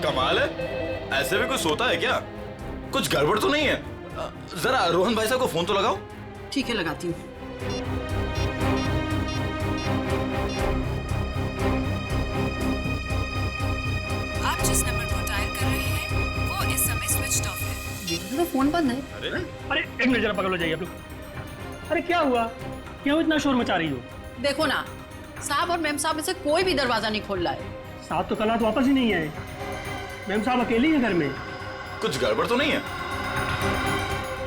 कमाल है, ऐसे भी कोई सोता है क्या? कुछ गड़बड़ तो नहीं है? जरा रोहन भाई साहब को फोन तो लगाओ। ठीक है, लगाती हूँ। आप जिस नंबर को डायल कर रहे हैं वो इस समय स्विच्ड ऑफ है। ये तो फोन बंद है। अरे एक मिनट जरा पकड़ लो, जाइए आप लोग। अरे क्या हुआ, क्यों इतना शोर मचा रही हो? देखो ना, साहब और मैम साहब में से कोई भी दरवाजा नहीं खोल रहा है। साहब तो कल रात वापस ही नहीं आए। मैम साहब अकेले ही हैं घर में। कुछ गड़बड़ तो नहीं है?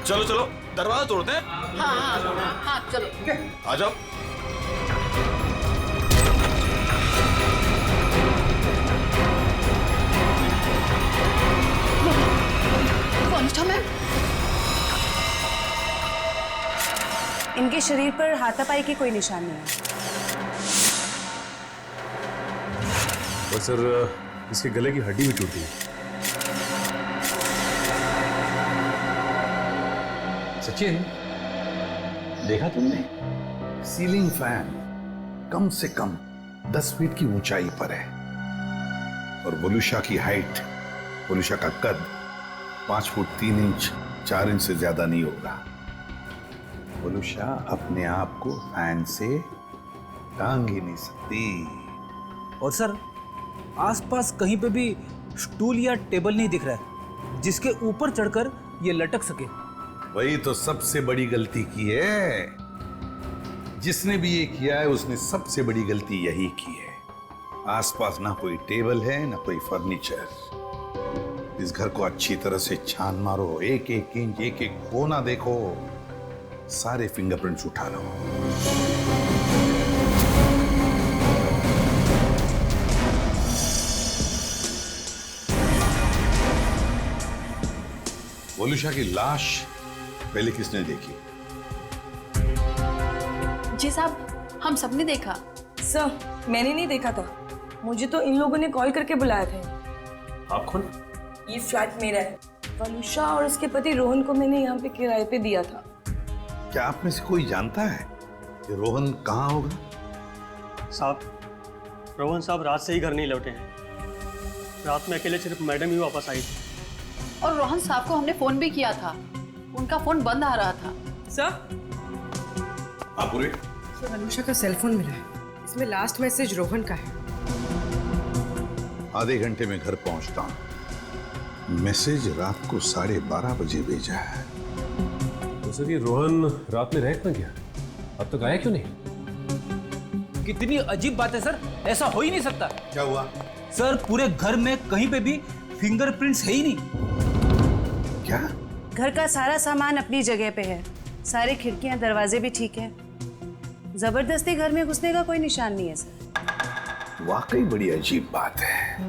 चलो चलो दरवाजा तोड़ते हैं। हाँ हाँ हाँ, चलो आ जाओ। वनिष्ठा मैम, इनके शरीर पर हाथापाई के कोई निशान नहीं है। और सर इसके गले की हड्डी भी टूटी है। सचिन, देखा तुमने? सीलिंग फैन कम से कम 10 फीट की ऊंचाई पर है और वोलुशा की हाइट, वोलुशा का कद 5 फुट 3 इंच 4 इंच से ज्यादा नहीं होगा। वोलुशा अपने आप को फैन से टांग ही नहीं सकती। और सर आसपास कहीं पे भी स्टूल या टेबल नहीं दिख रहा है जिसके ऊपर चढ़कर ये लटक सके। वही तो सबसे बड़ी गलती की है। जिसने भी ये किया है उसने सबसे बड़ी गलती यही की है। आसपास ना कोई टेबल है ना कोई फर्नीचर। इस घर को अच्छी तरह से छान मारो, एक एक इंच एक एक कोना देखो, सारे फिंगरप्रिंट्स उठा लो। वोलुशा की लाश पहले किसने देखी? जी साहब, हम सबने देखा। सर, मैंने नहीं देखा था, मुझे तो इन लोगों ने कॉल करके बुलाया था। आप कौन? ये फ्लैट मेरा है। वनुषा और उसके पति रोहन को मैंने यहाँ पे किराए पे दिया था। क्या आप में से कोई जानता है कि रोहन कहाँ होगा? साहब, रोहन साहब रात से ही घर नहीं लौटे हैं। रात में अकेले सिर्फ मैडम ही वापस आई थी। और रोहन साहब को हमने फोन भी किया था, उनका फोन बंद आ रहा था। सर, पूरे वनुषा का सेलफोन मिला है, इसमें लास्ट मैसेज रोहन का है। आधे घंटे में घर पहुंचता हूं। मैसेज रात को 12:30 बजे भेजा है। तो सर ये रोहन रात में रह क्यों गया? अब तक आया क्यों नहीं? कितनी अजीब बात है सर, ऐसा हो ही नहीं सकता। क्या हुआ? सर पूरे घर में कहीं पे भी फिंगरप्रिंट्स है ही नहीं। क्या? घर का सारा सामान अपनी जगह पे है, सारे खिड़कियां दरवाजे भी ठीक है। जबरदस्ती घर में घुसने का कोई निशान नहीं है सर। वाकई बड़ी अजीब बात है।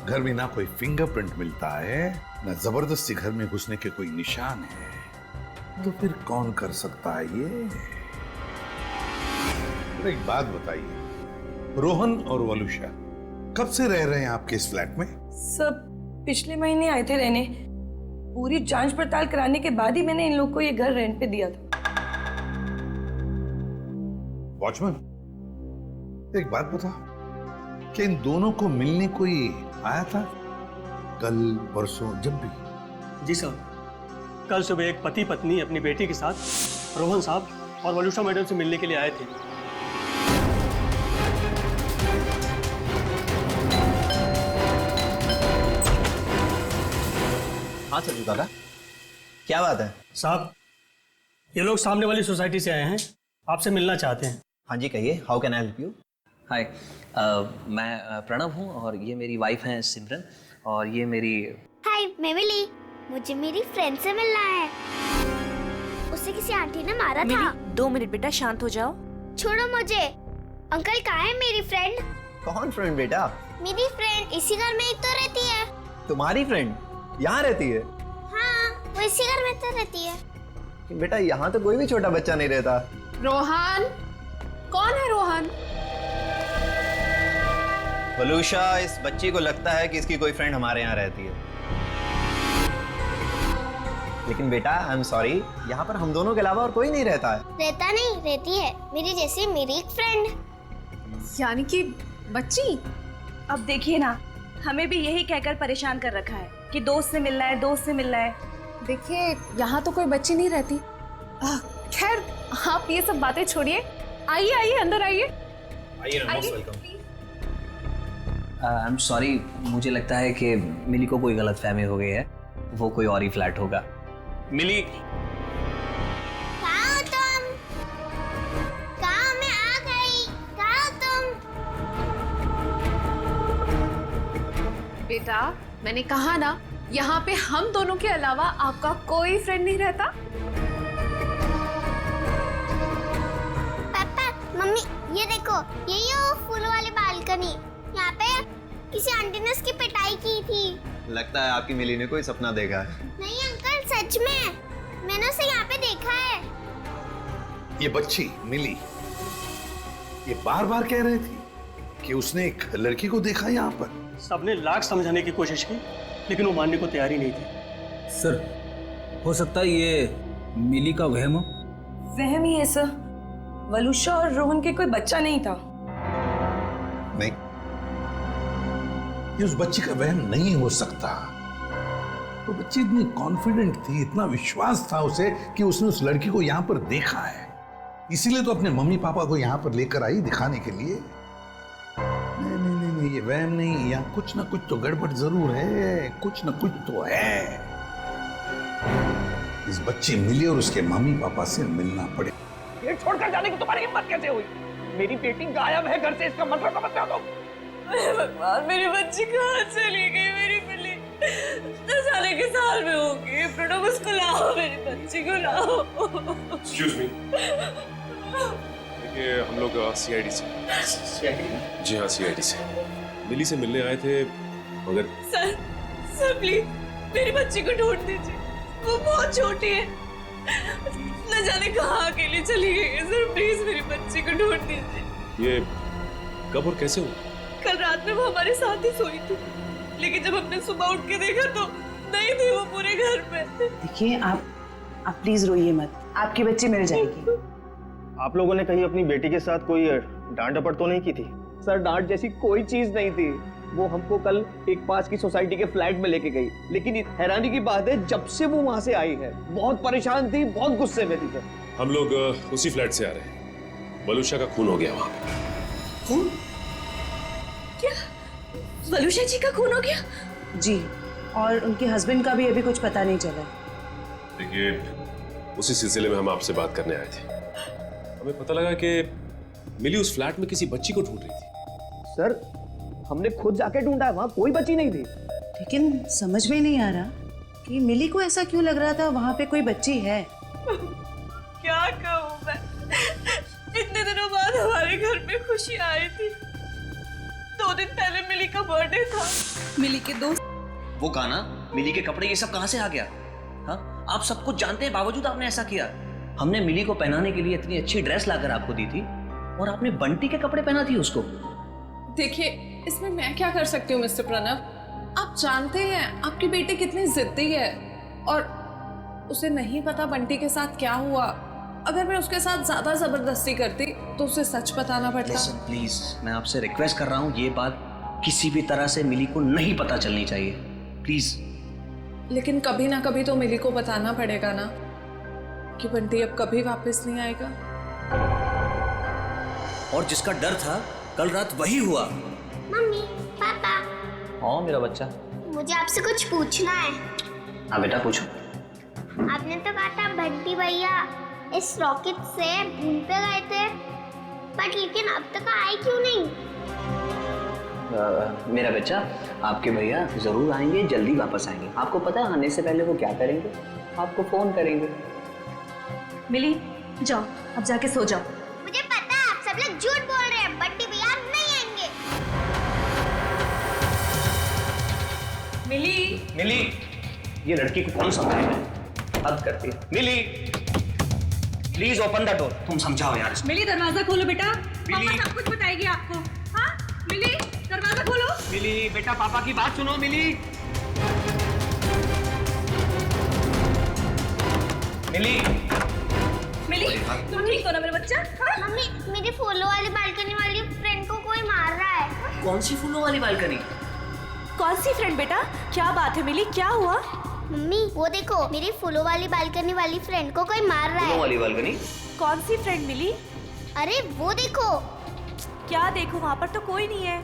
घर में ना कोई फिंगरप्रिंट मिलता है, ना जबरदस्ती घर में घुसने के कोई निशान है, तो फिर कौन कर सकता है ये? तो एक बात बताइए, रोहन और वलुषा कब से रह रहे हैं आपके इस फ्लैट में? सब पिछले महीने आए थे रहने। पूरी जांच पड़ताल कराने के बाद ही मैंने इन लोग को ये घर रेंट पे दिया था। वॉचमैन, एक बात बता, क्या इन दोनों को मिलने कोई आया था कल परसों जब भी? जी सर, कल सुबह एक पति पत्नी अपनी बेटी के साथ रोहन साहब और वलुषा मैडम से मिलने के लिए आए थे। हाँ सर दादा, क्या बात है? साहब, ये लोग सामने वाली सोसाइटी से आए हैं, आपसे मिलना चाहते हैं। हाँ जी कहिए, how can I help you? Hi, मैं प्रणव हूँ और ये मेरी वाइफ हैं सिमरन और ये मेरी। हाय, मैं मिली। मुझे मेरी फ्रेंड से मिलना है। उसे किसी आंटी ने मारा था। 2 मिनट बेटा, शांत हो जाओ। छोड़ो मुझे। अंकल कहाँ है मेरी फ्रेंड? कौन फ्रेंड बेटा? मेरी फ्रेंड इसी घर में ही तो रहती है। तुम्हारी फ्रेंड यहाँ रहती है? हाँ, वो इसी घर में तो रहती है। बेटा यहाँ तो कोई भी छोटा बच्चा नहीं रहता। रोहन? कौन है रोहन? वलुषा, इस बच्ची को लगता है कि इसकी कोई फ्रेंड हमारे यहाँ रहती है, लेकिन बेटा आई एम सॉरी, यहाँ पर हम दोनों के अलावा और कोई नहीं रहता है। रहता नहीं, रहती है मेरी जैसी मेरी एक फ्रेंड। यानी कि बच्ची? अब देखिए ना, हमें भी यही कहकर परेशान कर रखा है कि दोस्त से मिलना है, दोस्त से मिलना है। देखिए यहाँ तो कोई बच्ची नहीं रहती। खैर आप ये सब बातें छोड़िए, आइए आइए अंदर आइए। आई एम सॉरी, मुझे लगता है कि मिली को कोई गलतफहमी हो गई है, वो कोई और ही फ्लैट होगा। मिली, कहाँ हो तुम? कहाँ? मैं आ गई। कहाँ हो तुम? बेटा मैंने कहा ना, यहाँ पे हम दोनों के अलावा आपका कोई फ्रेंड नहीं रहता। पापा, मम्मी, ये देखो, यही है वो फूल वाली बालकनी। यहाँ पे किसी आंटी ने उसकी पिटाई की थी। लगता है आपकी मिली ने कोई सपना देखा है। नहीं अंकल, सच में मैंने उसे यहाँ पे देखा है। ये बच्ची मिली ये बार बार कह रही थी कि उसने एक लड़की को देखा यहाँ पर। सबने लाख समझाने की कोशिश की लेकिन वो मानने को तैयार ही नहीं थी। सर, हो सकता है ये मिली का वहम हो। वहम ही है सर। वलुषा और रोहन के कोई बच्चा नहीं था। नहीं, ये उस बच्ची का वहम नहीं हो सकता। वो बच्ची इतनी कॉन्फिडेंट थी, इतना विश्वास था उसे कि उसने उस लड़की को यहाँ पर देखा है, इसीलिए तो अपने मम्मी पापा को यहाँ पर लेकर आई दिखाने के लिए। नहीं नहीं नहीं, नहीं ये वहम नहीं, यहाँ कुछ ना कुछ तो गड़बड़ जरूर है, कुछ ना कुछ तो है। इस बच्ची मिली और उसके मम्मी पापा से मिलना पड़े। ये छोड़कर जाने की तुम्हारी हिम्मत कैसे हुई? मेरी बेटी गायब है घर से, इसका मतलब समझते हो तुम? भगवान, मेरी बच्ची कहाँ चली गई? मेरी मिली 10 साल के साल में होगी। प्रणव, उसको लाओ, मेरी बच्ची को लाओ। एक्सक्यूज मी, देखिए हम लोग सीआईडी से। जी हाँ, सीआईडी से मिली से मिलने आए थे, मगर सर प्लीज मेरी बच्ची को ढूंढ दीजिए, वो बहुत छोटी है, न जाने कहाँ अकेली चली गई है। सर प्लीज मेरी बच्ची को ढूंढ दीजिए। ये कब और कैसे हुआ? कल रात में वो हमारे साथ ही सोई थी, लेकिन जब हमने सुबह उठ के देखा तो नहीं थी वो पूरे घर पे। देखिए आप प्लीज रोइए मत, आपकी बच्ची मिल जाएगी। आप लोगों ने कहीं अपनी बेटी के साथ कोई डांट डपट तो नहीं की थी? सर, डांट जैसी कोई चीज नहीं थी। वो हमको कल एक पास की सोसाइटी के फ्लैट में लेके गई, लेकिन हैरानी की बात है जब से वो वहां से आई है बहुत परेशान थी, बहुत गुस्से में थी। सर, हम लोग उसी फ्लैट से आ रहे हैं। वलुषा का खून हो गया वहां पे। खून? क्या वलुषा जी का खून हो गया? जी, और उनके हस्बैंड का भी अभी कुछ पता नहीं चला। देखिए, उसी सिलसिले में हम आपसे बात करने आए थे। हमें पता लगा कि मिली उस फ्लैट में किसी बच्ची को ढूंढ रही थी। सर, हमने खुद जाके ढूंढा, वहां कोई बच्ची नहीं थी। लेकिन समझ में नहीं आ रहा कि मिली को ऐसा क्यों लग रहा था वहां पे कोई बच्ची है। क्या कहूँ मैं, इतने दिनों बाद हमारे घर में खुशी आई थी। 2 दिन पहले मिली का बर्थडे था। मिली के दोस्त वो गाना, मिली के कपड़े, ये सब कहाँ से आ गया? हाँ, आप सब कुछ जानते हैं, बावजूद आपने ऐसा किया। हमने मिली को पहनाने के लिए इतनी अच्छी ड्रेस लाकर आपको दी थी और आपने बंटी के कपड़े पहना दिए उसको। देखिए, इसमें मैं क्या कर सकती हूँ मिस्टर प्रणव? आप जानते हैं आपकी बेटी कितनी जिद्दी है, और उसे नहीं पता बंटी के साथ क्या हुआ। अगर मैं उसके साथ ज्यादा जबरदस्ती करती तो उसे सच बताना पड़ता। Listen, प्लीज, मैं आपसे रिक्वेस्ट कर रहा हूँ, ये बात किसी भी तरह से मिली को नहीं पता चलनी चाहिए, प्लीज। लेकिन कभी ना कभी तो मिली को बताना पड़ेगा ना कि बंटी अब कभी वापस नहीं आएगा। और जिसका डर था कल रात वही हुआ। मम्मी, पापा, हाँ मेरा बच्चा, मुझे आपसे कुछ पूछना है। हाँ बेटा, पूछो। आपने तो कहा था बंटी भैया इस रॉकेट से मून पे गए थे, बट लेकिन अब तक आए क्यों नहीं? मेरा बच्चा, आपके भैया जरूर आएंगे, जल्दी वापस आएंगे। आपको पता है आने से पहले वो क्या करेंगे? आपको फोन करेंगे। मिली, जाओ अब जाके सो जाओ। मुझे पता है आप सब लोग झूठ बोल रहे हैं, बंटी भैया नहीं आएंगे। मिली, ये लड़की को कौन समझाएगा? हद करती है। मिली, प्लीज ओपन द डोर। तुम समझाओ यार। मिली, दरवाजा खोलो बेटा, पापा सब कुछ बताएगी आपको। हाँ मिली, दरवाजा खोलो। मिली बेटा, पापा की बात सुनो। मिली, तुम ठीक हो ना मेरा बच्चा? मम्मी, मेरी फूलों वाली बालकनी वाली फ्रेंड को कोई मार रहा है। कौन सी फूलों वाली बालकनी? कौन सी फ्रेंड बेटा? क्या बात है मिली, क्या हुआ? मम्मी वो देखो, मेरी फूलों वाली बालकनी वाली फ्रेंड को कोई मार रहा है। फूलों वाली बालकनी? कौन सी फ्रेंड मिली? अरे वो देखो। क्या देखो, वहाँ पर तो कोई नहीं है।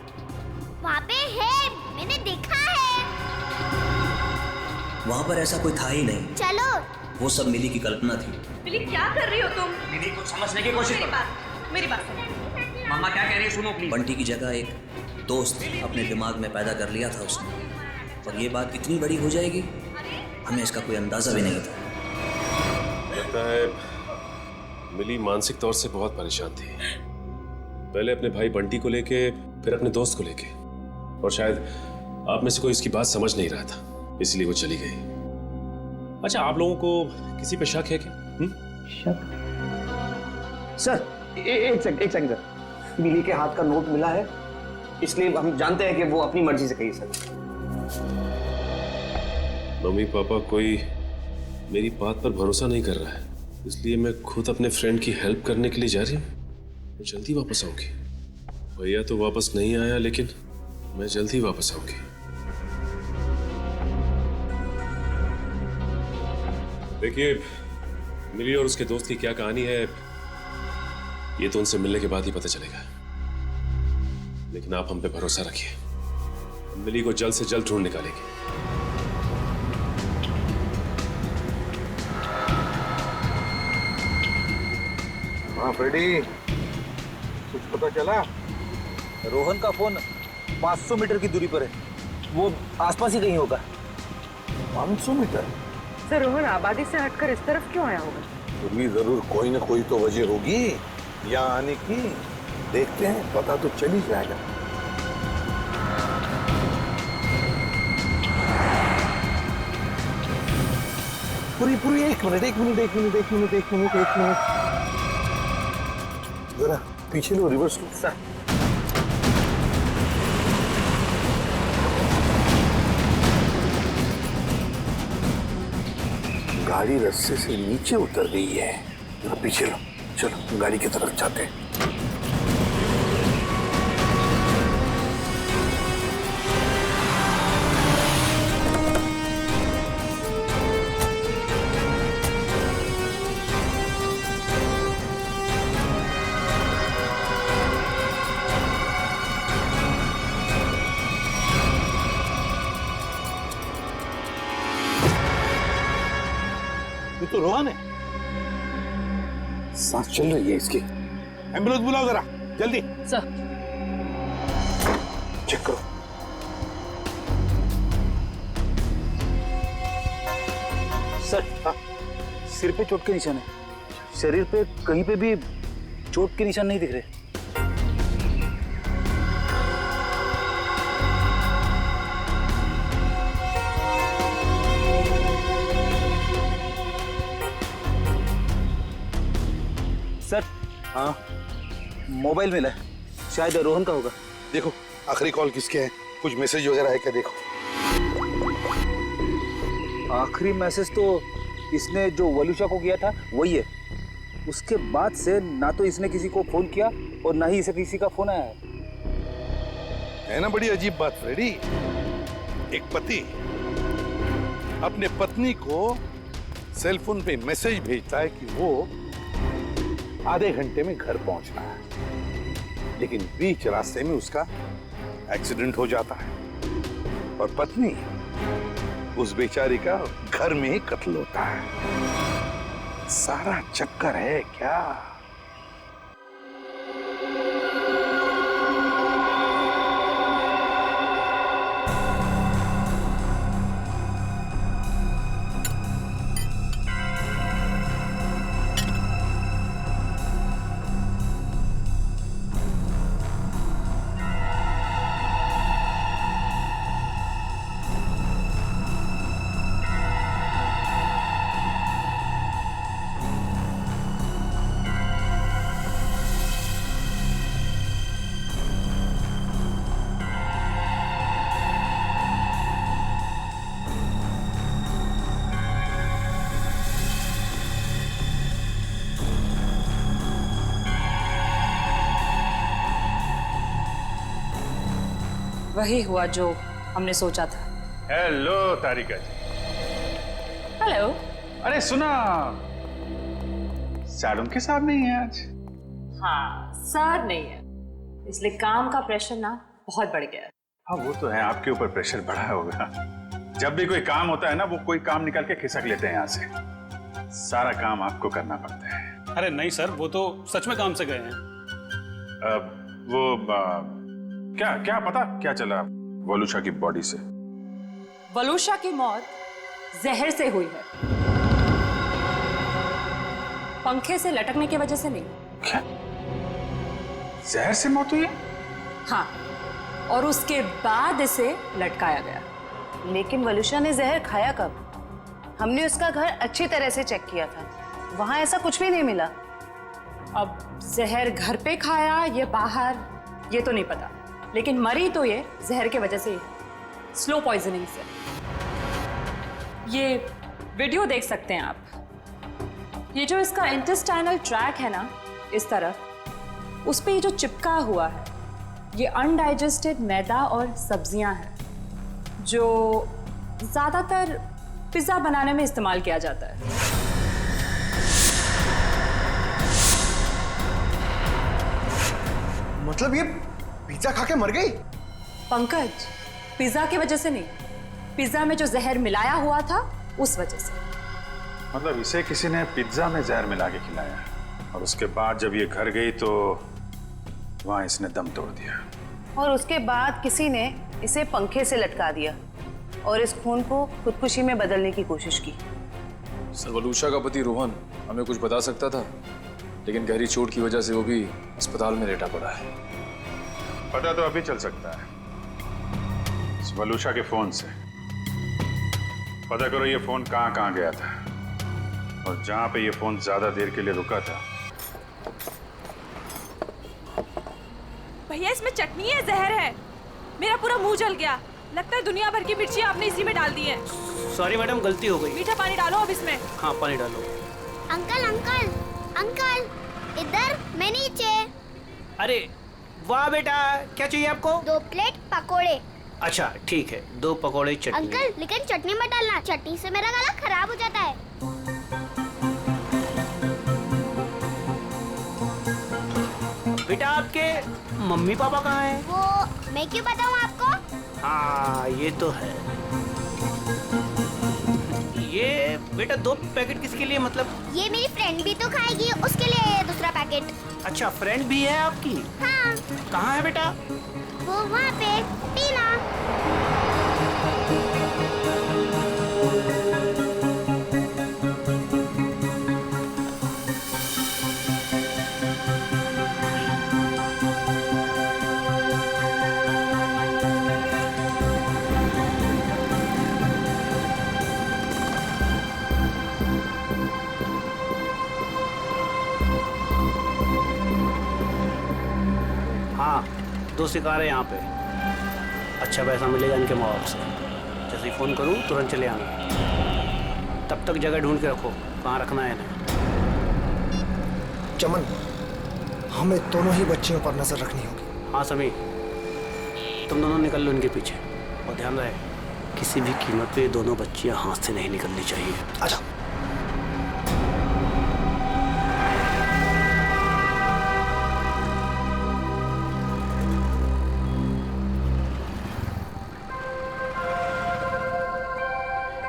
वहाँ पे है, मैंने देखा है। वहाँ पर ऐसा कोई था ही नहीं। चलो। वो सब मिली की कल्पना थी। मिली क्या कर रही हो तुम? मिली कुछ समझने की कोशिश करो। मेरी बात सुनो। मम्मा क्या कह रही है सुनो प्लीज। बंटी की जगह एक दोस्त अपने दिमाग में पैदा कर लिया था उसने, और ये बात कितनी बड़ी हो जाएगी हमें इसका कोई अंदाजा भी नहीं था। लगता है मिली मानसिक तौर से बहुत परेशान थी। पहले अपने भाई बंटी को लेके, फिर अपने दोस्त को लेके, और शायद आप में से कोई इसकी बात समझ नहीं रहा था, इसलिए वो चली गई। अच्छा, आप लोगों को किसी पे शक है क्या? शक? सर एक सेकंड सर, मिली के हाथ का नोट मिला है, इसलिए हम जानते हैं कि वो अपनी मर्जी से कही। सर मम्मी पापा कोई मेरी बात पर भरोसा नहीं कर रहा है, इसलिए मैं खुद अपने फ्रेंड की हेल्प करने के लिए जा रही हूँ। मैं जल्दी वापस आऊंगी। भैया तो वापस नहीं आया, लेकिन मैं जल्दी वापस आऊंगी। देखिए, मिली और उसके दोस्त की क्या कहानी है ये तो उनसे मिलने के बाद ही पता चलेगा, लेकिन आप हम पे भरोसा रखिए, हम मिली को जल्द से जल्द ढूंढ निकालेंगे। हाँ फ्रेडी, कुछ पता चला? रोहन का फोन 500 मीटर की दूरी पर है, वो आसपास ही कहीं होगा। 500 मीटर? सर रोहन आबादी से हटकर इस तरफ क्यों आया होगा? फिर भी जरूर कोई ना कोई तो वजह होगी यहाँ आने की। देखते हैं, पता तो चल ही जाएगा। पूरी एक मिनट जरा पीछे लो, रिवर्स लो। सर गाड़ी रास्ते से नीचे उतर गई है, जरा पीछे लो। चलो गाड़ी की तरफ जाते हैं। ये तो रोहन है, सांस चल रही है इसकी। एम्बुलेंस बुलाओ जरा जल्दी। सर चेक करो। सर सिर पे चोट के निशान है, शरीर पे कहीं पे भी चोट के निशान नहीं दिख रहे। सर हाँ, मोबाइल मिला है, शायद रोहन का होगा। देखो आखिरी कॉल किसके है, कुछ मैसेज वगैरह है क्या देखो। आखिरी मैसेज तो इसने जो वलुषा को किया था वही है। उसके बाद से ना तो इसने किसी को फोन किया और ना ही इसे किसी का फोन आया है ना बड़ी अजीब बात फ्रेडी। एक पति अपने पत्नी को सेल फोन पे मैसेज भेजता है कि वो आधे घंटे में घर पहुंचना है, लेकिन बीच रास्ते में उसका एक्सीडेंट हो जाता है और पत्नी उस बेचारी का घर में ही कत्ल होता है। सारा चक्कर है क्या? वही हुआ जो हमने सोचा था। हेलो तारिका जी। हेलो। अरे सुना, सर उनके साथ नहीं है आज। हाँ, सर नहीं है, इसलिए काम का प्रेशर ना बहुत बढ़ गया है। हाँ वो तो है, आपके ऊपर प्रेशर बढ़ा होगा। जब भी कोई काम होता है ना, वो कोई काम निकाल के खिसक लेते हैं यहाँ से। सारा काम आपको करना पड़ता है। अरे नहीं सर, वो तो सच में काम से गए हैं। क्या पता क्या चला वलूशा की बॉडी से? वलूशा की मौत जहर से हुई है, पंखे से लटकने की वजह से नहीं। क्या? जहर से मौत हुई है? हाँ, और उसके बाद इसे लटकाया गया। लेकिन वलूशा ने जहर खाया कब? हमने उसका घर अच्छी तरह से चेक किया था, वहां ऐसा कुछ भी नहीं मिला। अब जहर घर पे खाया या बाहर ये तो नहीं पता, लेकिन मरी तो ये जहर की वजह से ही, स्लो पॉइजनिंग से। ये वीडियो देख सकते हैं आप। ये जो इसका इंटेस्टाइनल ट्रैक है ना, इस तरफ, उस पे ये जो चिपका हुआ है, ये अनडाइजेस्टेड मैदा और सब्जियां हैं जो ज्यादातर पिज्जा बनाने में इस्तेमाल किया जाता है। मतलब ये पिज्जा खा के मर गई? पंकज, पिज्जा की वजह से नहीं, पिज्जा में जो जहर मिलाया हुआ था उस वजह से। मतलब इसे किसी ने पिज्जा में जहर मिला के खिलाया और उसके बाद जब ये घर गई तो वहां इसने दम तोड़ दिया, और उसके बाद किसी ने इसे पंखे से लटका दिया और इस खून को खुदकुशी में बदलने की कोशिश की। सर, वलूशा का पति रोहन हमें कुछ बता सकता था, लेकिन गहरी चोट की वजह से वो भी अस्पताल में लेटा पड़ा है। पता तो अभी चल सकता है इस वलूशा के फोन से। पता करो ये फोन कहाँ गया था और जहां पे ये फोन ज्यादा देर के लिए रुका था। भैया इसमें चटनी है, जहर है। मेरा पूरा मुंह जल गया। लगता है दुनिया भर की मिर्ची आपने इसी में डाल दी है। सॉरी मैडम, गलती हो गई। मीठा पानी डालो अब इसमें। हाँ, पानी डालो। अंकल अंकल अंकल, इधर, मैं नीचे। अरे वाह बेटा, क्या चाहिए आपको? 2 प्लेट पकोड़े। अच्छा ठीक है, 2 पकोड़े चटनी। अंकल लेकिन चटनी मत डालना, चटनी से मेरा गला खराब हो जाता है। बेटा आपके मम्मी पापा कहाँ हैं? वो मैं क्यों बताऊँ आपको? हाँ ये तो है। ये बेटा 2 पैकेट किसके लिए? मतलब ये मेरी फ्रेंड भी तो खाएगी, उसके लिए है दूसरा पैकेट। अच्छा, फ्रेंड भी है आपकी? हाँ। कहाँ है बेटा? वो वहाँ पे, टीना। हाँ, 2 शिकार है यहाँ पे। अच्छा पैसा मिलेगा इनके माँ बाप से। जैसे ही फ़ोन करूँ तुरंत चले आना। तब तक जगह ढूंढ के रखो, कहाँ रखना है इन्हें। चमन, हमें दोनों ही बच्चियों पर नजर रखनी होगी। हाँ समी, तुम दोनों निकल लो इनके पीछे, और ध्यान रहे किसी भी कीमत पे दोनों बच्चियाँ हाथ से नहीं निकलनी चाहिए। अच्छा।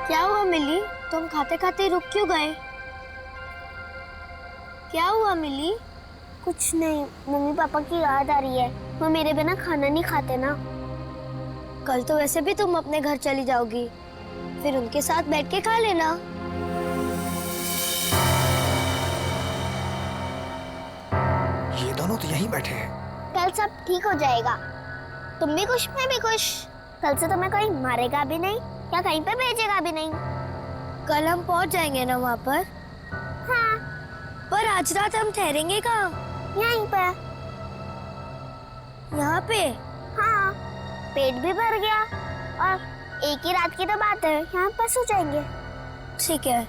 क्या हुआ मिली? तुम खाते खाते रुक क्यों गए? क्या हुआ मिली? कुछ नहीं, मम्मी पापा की याद आ रही है। वो मेरे बिना खाना नहीं खाते ना। कल तो वैसे भी तुम अपने घर चली जाओगी, फिर उनके साथ बैठ के खा लेना। ये दोनों तो यहीं बैठे हैं। कल सब ठीक हो जाएगा। तुम भी खुश, मैं भी खुश। कल से तुम्हें कोई मारेगा भी नहीं या कहीं पे भेजेगा भी नहीं। कल हम पहुंच जाएंगे ना वहाँ पर? हाँ। पर आज रात हम ठहरेंगे कहाँ? यहीं पे। यहाँ पे? हाँ। पेट भी भर गया और एक ही रात की तो बात है, यहाँ पर सो जाएंगे। ठीक है।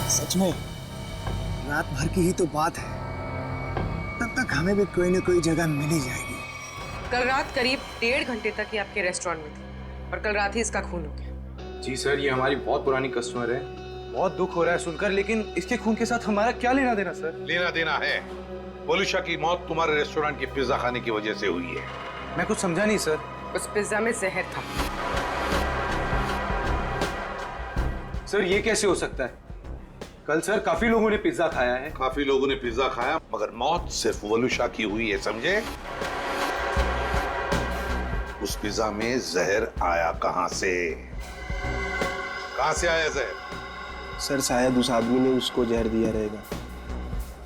सच में रात भर की ही तो बात है, तब तक हमें भी कोई न कोई जगह मिल ही जाएगी। कल रात करीब 1.5 घंटे तक ये आपके रेस्टोरेंट में थी और कल रात ही इसका खून हो गया। जी सर, ये हमारी बहुत पुरानी कस्टमर है। बहुत दुख हो रहा है सुनकर, लेकिन इसके खून के साथ हमारा क्या लेना देना सर? लेना देना है। वलूशा की मौत तुम्हारे रेस्टोरेंट के पिज्जा खाने की वजह से हुई है। मैं कुछ समझा नहीं सर। उस पिज्जा में जहर था। सर ये कैसे हो सकता है? कल सर काफी लोगों ने पिज्जा खाया है। काफी लोगों ने पिज्जा खाया, मगर मौत सिर्फ वलूशा की हुई है, समझे? उस पिज्जा में जहर आया कहां से? कहां से आया जहर? सर शायद उस आदमी ने उसको जहर दिया रहेगा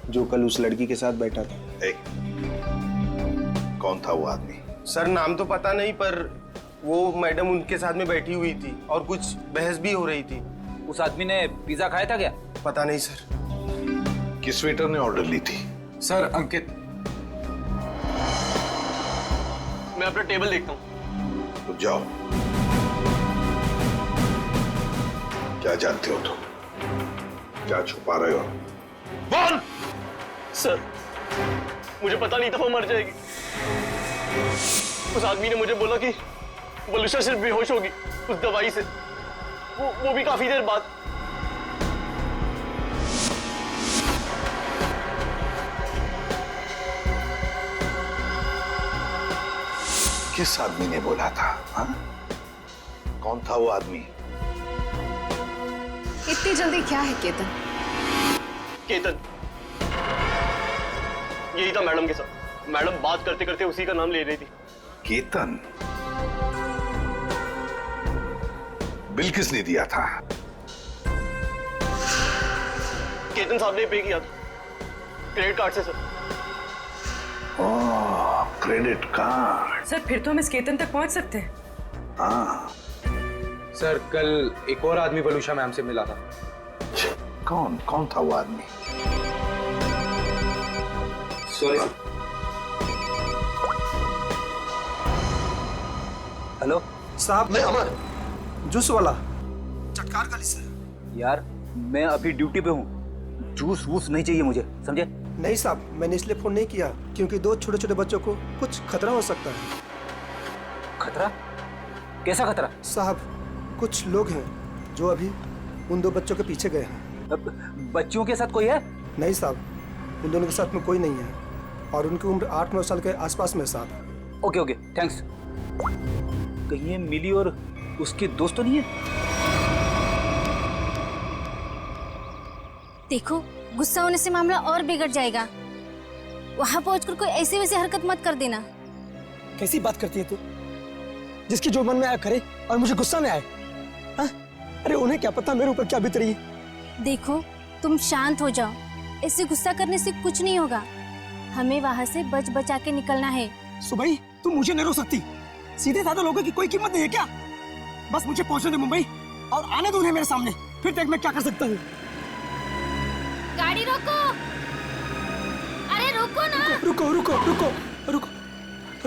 जो कल उस लड़की के साथ बैठा था। कौन था वो आदमी? सर नाम तो पता नहीं, पर वो मैडम उनके साथ में बैठी हुई थी और कुछ बहस भी हो रही थी। उस आदमी ने पिज्जा खाया था क्या? पता नहीं सर। किस वेटर ने ऑर्डर ली थी? सर अंकित। मैं अपना टेबल देखता हूँ। तो जाओ। क्या जानते हो तुम? क्या छुपा रहे हो? बोल! सर मुझे पता नहीं था वो मर जाएगी। उस आदमी ने मुझे बोला कि वलूशा सिर्फ बेहोश होगी उस दवाई से, वो भी काफी देर बाद। किस आदमी ने बोला था? हाँ? कौन था वो आदमी? इतनी जल्दी क्या है केतन? केतन यही था मैडम के साथ। मैडम बात करते करते उसी का नाम ले रही थी। केतन? बिल किसने दिया था? केतन साहब ने पे किया था क्रेडिट कार्ड से सर। ओह, क्रेडिट कार्ड। सर फिर तो हम इस केतन तक पहुंच सकते हैं। हाँ। सर कल एक और आदमी वलूशा मैम से मिला था। कौन था वो आदमी? सॉरी। हेलो साहब, मैं अमर, जूस वाला। चटकार गली से। यार मैं अभी ड्यूटी पे हूँ, जूस वूस नहीं चाहिए मुझे, समझे? नहीं साहब, मैंने इसलिए फोन नहीं किया क्योंकि 2 छोटे छोटे बच्चों को कुछ खतरा हो सकता है। खतरा? कैसा खतरा? साहब कुछ लोग हैं जो अभी उन 2 बच्चों के पीछे गए हैं। बच्चों के साथ कोई है? नहीं साहब, उन दोनों के साथ में कोई नहीं है और उनकी उम्र 8-9 साल के आसपास में साहब। Okay okay thanks. कहीं ये मिली और उसके दोस्त तो नहीं है? देखो गुस्सा होने से मामला और बिगड़ जाएगा। वहां पहुंचकर कोई ऐसी वैसी हरकत मत कर देना। कैसी बात करती है तू? जिसकी जो मन में आया करे और मुझे गुस्सा में आए? हाँ? अरे उन्हें क्या पता मेरे ऊपर क्या बीत रही है। देखो तुम शांत हो जाओ, ऐसे गुस्सा करने से कुछ नहीं होगा। हमें वहां से बच बचा के निकलना है। सुबह तुम मुझे नहीं रोक सकती। सीधे साधे लोगों की कोई कीमत नहीं है क्या? बस मुझे पहुंचने दे मुंबई और आने दो उन्हें मेरे सामने, फिर देख मैं क्या कर सकता हूँ। गाड़ी रोको। अरे रोको ना। रुको रुको रुको रुको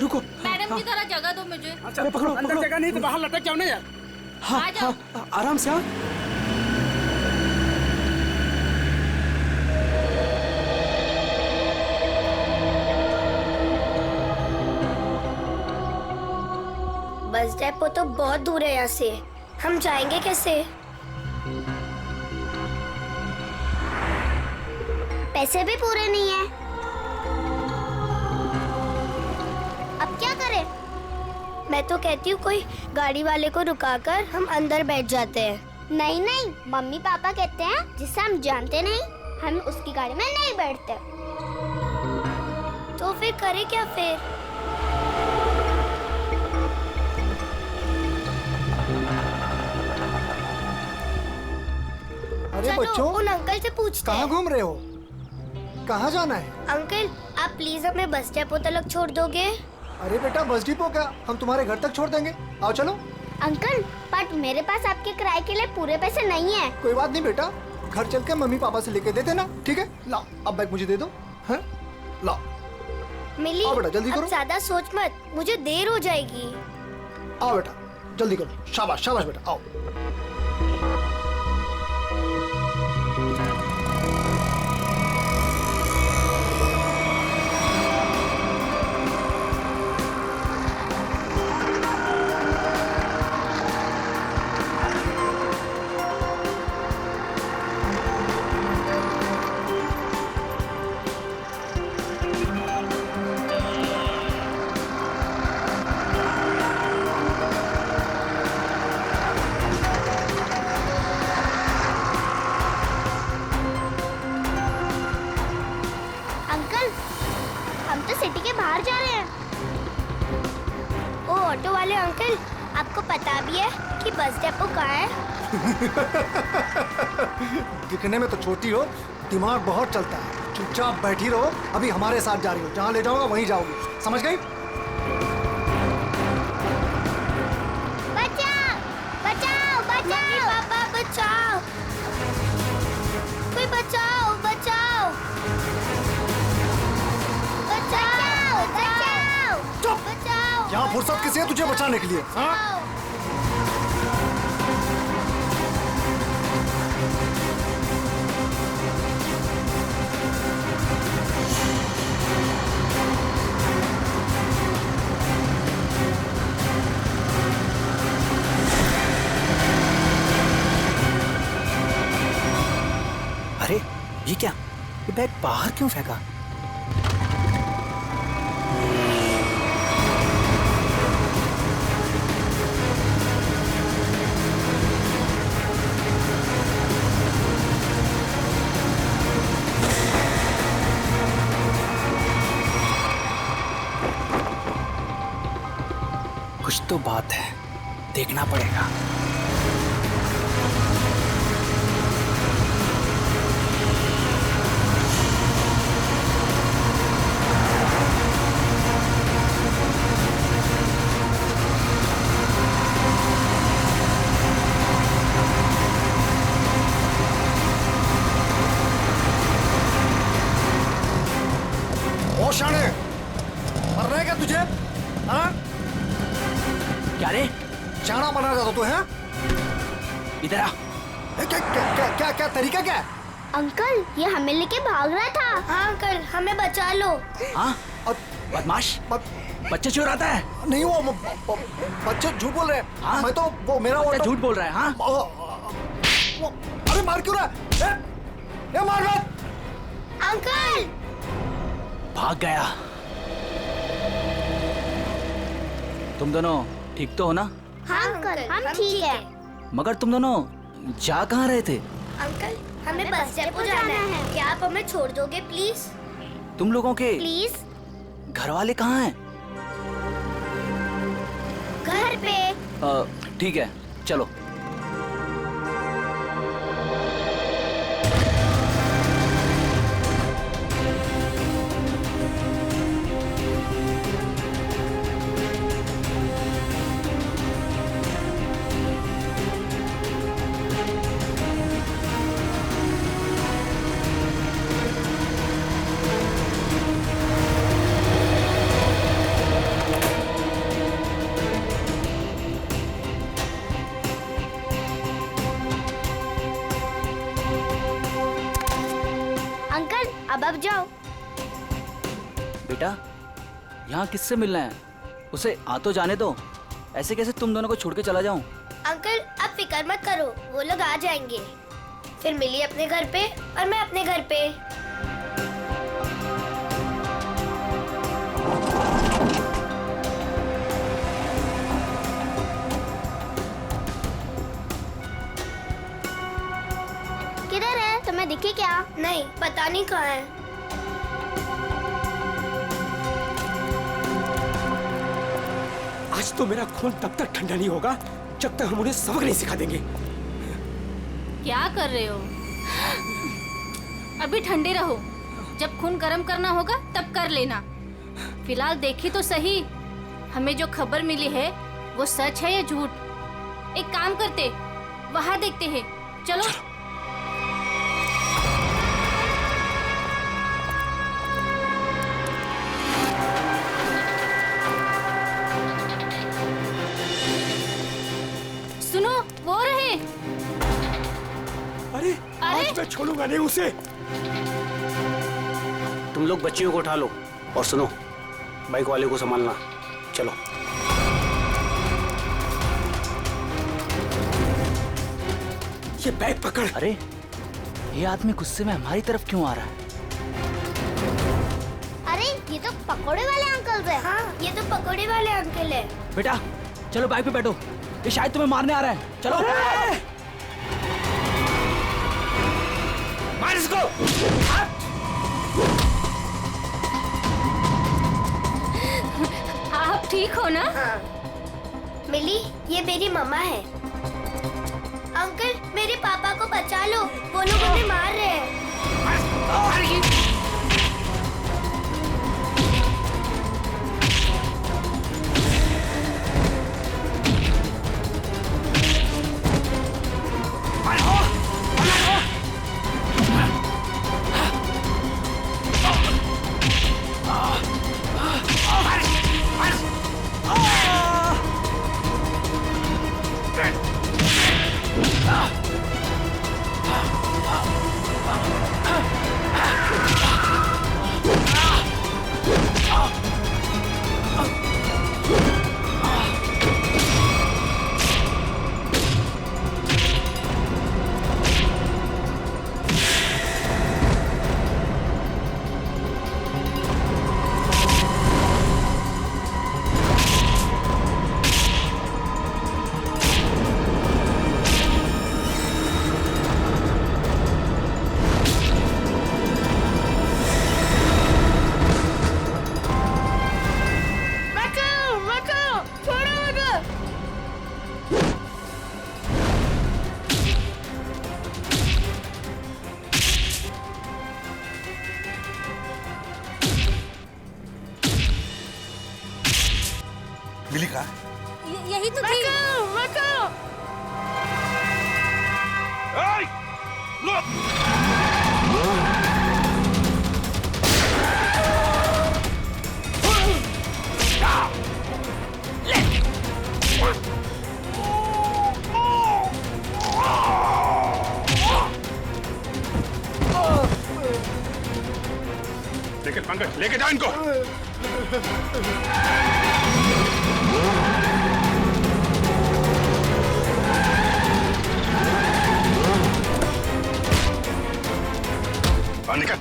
रुको। मैडम की तरह जगह दो मुझे। अरे पकड़ो, अंदर जगह नहीं तो बाहर लटक जाओ ना यार। हाँ, हाँ, आराम से। हाँ बस डेपो तो बहुत दूर है यहाँ से, हम जाएंगे कैसे? पैसे भी पूरे नहीं है। अब क्या करें? मैं तो कहती हूँ कोई गाड़ी वाले को रुकाकर हम अंदर बैठ जाते हैं। नहीं नहीं, मम्मी पापा कहते हैं जिसे हम जानते नहीं हम उसकी गाड़ी में नहीं बैठते। तो फिर करें क्या फिर? अरे बच्चों, उन अंकल से पूछते कहाँ हैं। घूम रहे हो? कहाँ जाना है? अंकल आप प्लीज हमें बस डेपो तक छोड़ दोगे? अरे बेटा बस डिपो क्या, हम तुम्हारे घर तक छोड़ देंगे। आओ चलो। अंकल बट मेरे पास आपके किराए के लिए पूरे पैसे नहीं है। कोई बात नहीं बेटा, घर चल के मम्मी पापा से लेके दे देना, ठीक है? लाओ अब बैग मुझे दे दो। हैं? लाओ। मिली आओ बेटा जल्दी अब करो। ज्यादा सोच मत, मुझे देर हो जाएगी। आओ बेटा जल्दी करो। शाबाश शाबाश बेटा, आओ। अंकल, आपको पता भी है कि बस डिपो कहाँ है? दिखने में तो छोटी हो, दिमाग बहुत चलता है। चुपचाप बैठी रहो, अभी हमारे साथ जा रही हो, जहाँ ले जाऊंगा वहीं जाओगी, समझ गई? बचाओ, बचाओ, बचाओ, पापा बचाओ, कोई बचाओ, बचाओ, बचाओ, बचाओ, चुप! बचाओ। यहाँ फुर्सत किसी है तुझे बचाने के लिए? हाँ? अरे ये क्या? ये बैग बाहर क्यों फेंका? कुछ तो बात है, देखना पड़ेगा। शाने, मर रहा है क्या तुझे? हाँ? क्या रे? चाणा बना रहा था तू, है? इधर आ। क्या क्या क्या क्या क्या तरीका क्या है? अंकल, ये हमें लेके भाग रहा था। हाँ अंकल, हमें बचा लो। हाँ? बदमाश, बच्चे चुराता है? नहीं, वो बच्चे झूठ बोल रहे हैं। हाँ? मैं तो वो मेरा वो झूठ बोल रहा है। हाँ? अरे मार क्यों रहा है? ये मार मत। अंकल! भाग गया। तुम दोनों ठीक तो हो ना? हाँ अंकल, हम ठीक है। मगर तुम दोनों जा कहाँ रहे थे? अंकल, हमें बस डिपो जाना है। क्या आप हमें छोड़ दोगे प्लीज? तुम लोगों के प्लीज? घर वाले कहाँ हैं? घर पे। ठीक है, चलो। अब जाओ। बेटा, यहाँ किससे मिलना है? उसे आ तो जाने दो। ऐसे कैसे तुम दोनों को छोड़ के चला जाऊं? अंकल, आप फिक्र मत करो, वो लोग आ जाएंगे। फिर मिली अपने घर पे और मैं अपने घर पे। किधर है? तुम्हें दिखी क्या? नहीं, पता नहीं कहाँ है। आज तो मेरा खून तब तक ठंडा नहीं होगा जब तक हम उन्हें सबक नहीं सिखा देंगे। क्या कर रहे हो? अभी ठंडे रहो, जब खून गर्म करना होगा तब कर लेना। फिलहाल देखी तो सही, हमें जो खबर मिली है वो सच है या झूठ? एक काम करते, वहाँ देखते हैं। चलो। सुनो, वो रहे। अरे, आज मैं छोड़ूंगा नहीं उसे। तुम लोग बच्चियों को उठा लो और सुनो, बाइक वाले को संभालना। चलो। ये बैग पकड़। अरे, ये आदमी गुस्से में हमारी तरफ क्यों आ रहा है? अरे, ये तो पकोड़े वाले अंकल है। हाँ, ये तो पकोड़े वाले अंकल है। बेटा, चलो बाइक पे बैठो। ये शायद तुम्हें मारने आ रहा है। चलो। मार इसको। आप ठीक हो ना? मिली, ये मेरी मम्मा है। अंकल, मेरे पापा को बचा लो, वो लोग हमें मार रहे हैं। मिली कहाँ? यही तो थी। लेकिन पंकज लेके जाओ इनको। निकल।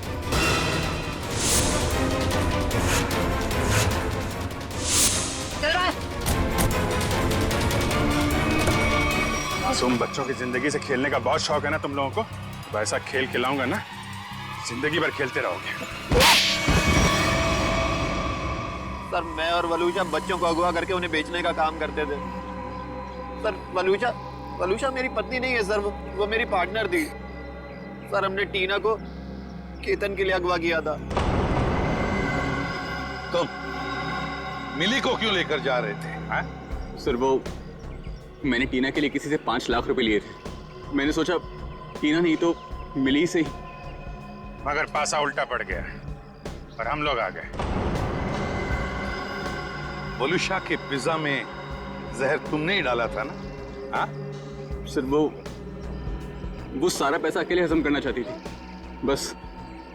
चल रहा है। मासूम बच्चों की जिंदगी से खेलने का बहुत शौक है ना तुम लोगों को? तो ऐसा खेल खिलाऊंगा ना, जिंदगी भर खेलते रहोगे। सर, मैं और वलूशा बच्चों को अगवा करके उन्हें बेचने का काम करते थे। सर, वलूशा मेरी पत्नी नहीं है सर, वो मेरी पार्टनर थी। सर, हमने टीना को केतन के लिए अगवा किया था। तुम मिली को क्यों लेकर जा रहे थे? हा? सर, वो मैंने टीना के लिए किसी से 5 लाख रुपए लिए थे। मैंने सोचा टीना नहीं तो मिली से ही। मगर पासा उल्टा पड़ गया और हम लोग आ गए। वलूशा के पिज्जा में जहर तुमने ही डाला था ना? हाँ? सर, वो सारा पैसा अकेले हजम करना चाहती थी बस।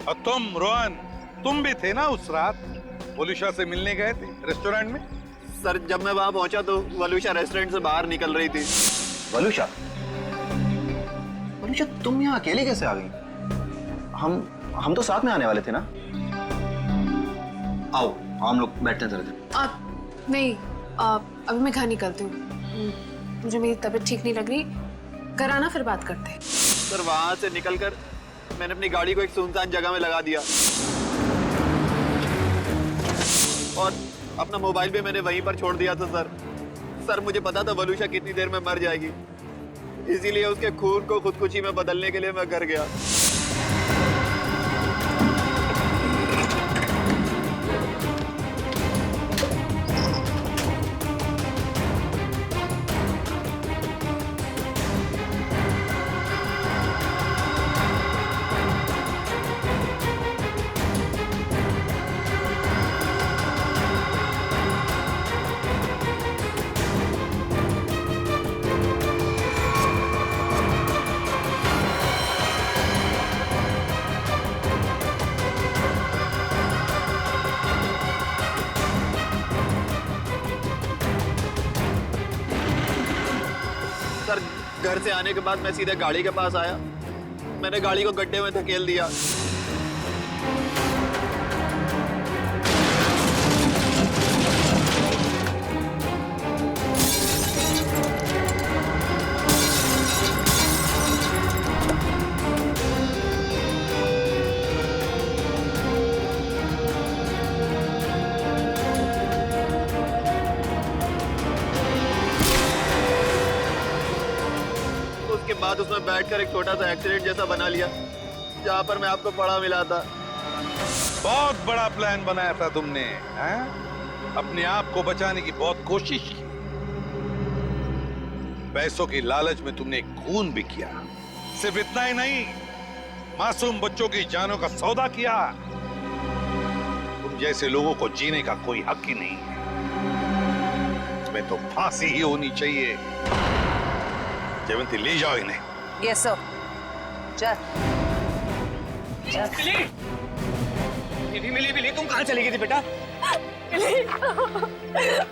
और तुम रोहन, तुम भी थे ना उस रात? वलूशा से मिलने गए थे रेस्टोरेंट में? सर, जब मैं वहां पहुंचा तो वलूशा रेस्टोरेंट से बाहर निकल रही थी। वलूशा तुम यहाँ अकेले कैसे आ गई? हम तो साथ में आने वाले थे ना। आओ हम लोग बैठते हैं जरा। नहीं, अभी मैं घर निकलती हूँ। मुझे मेरी तबीयत ठीक नहीं लग रही। घर आना, फिर बात करते हैं। सर, वहां से निकलकर मैंने अपनी गाड़ी को एक सुनसान जगह में लगा दिया और अपना मोबाइल भी मैंने वहीं पर छोड़ दिया था। सर, मुझे पता था वलूशा कितनी देर में मर जाएगी, इसीलिए उसके खून को खुदकुशी में बदलने के लिए मैं घर गया। घर से आने के बाद मैं सीधे गाड़ी के पास आया। मैंने गाड़ी को गड्ढे में धकेल दिया। उसके बाद उसमें बैठकर एक छोटा सा एक्सीडेंट जैसा बना लिया जहाँ पर मैं आपको पड़ा मिला था। बहुत बड़ा प्लान बनाया था तुमने, हैं? अपने आप को बचाने की बहुत कोशिश की। पैसों की लालच में तुमने खून भी किया। सिर्फ इतना ही नहीं, मासूम बच्चों की जानों का सौदा किया। तुम जैसे लोगों को जीने का कोई हक ही नहीं है। तुम्हें तो फांसी ही होनी चाहिए। जयवंती, ले जाओ इन्हें। Yes sir. चल मिली तुम कहाँ चली गई थी बेटा?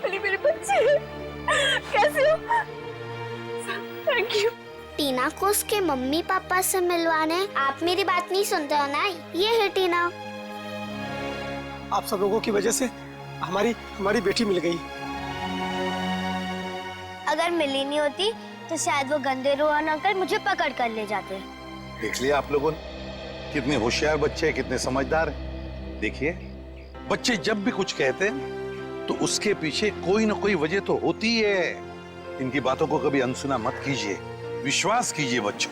मिली मेरे बच्चे कैसे हो? Thank you. टीना को उसके मम्मी पापा से मिलवाने। आप मेरी बात नहीं सुनते हो ना? ये है टीना। आप सब लोगों की वजह से हमारी बेटी मिल गई। अगर मिली नहीं होती तो शायद वो गंदे रोहन अंकल मुझे पकड़ कर ले जाते। देख लिया आप लोगों ने, कितने होशियार बच्चे हैं, कितने समझदार हैं। देखिए, बच्चे जब भी कुछ कहते हैं तो उसके पीछे कोई ना कोई वजह तो होती है। इनकी बातों को कभी अनसुना मत कीजिए, विश्वास कीजिए बच्चों।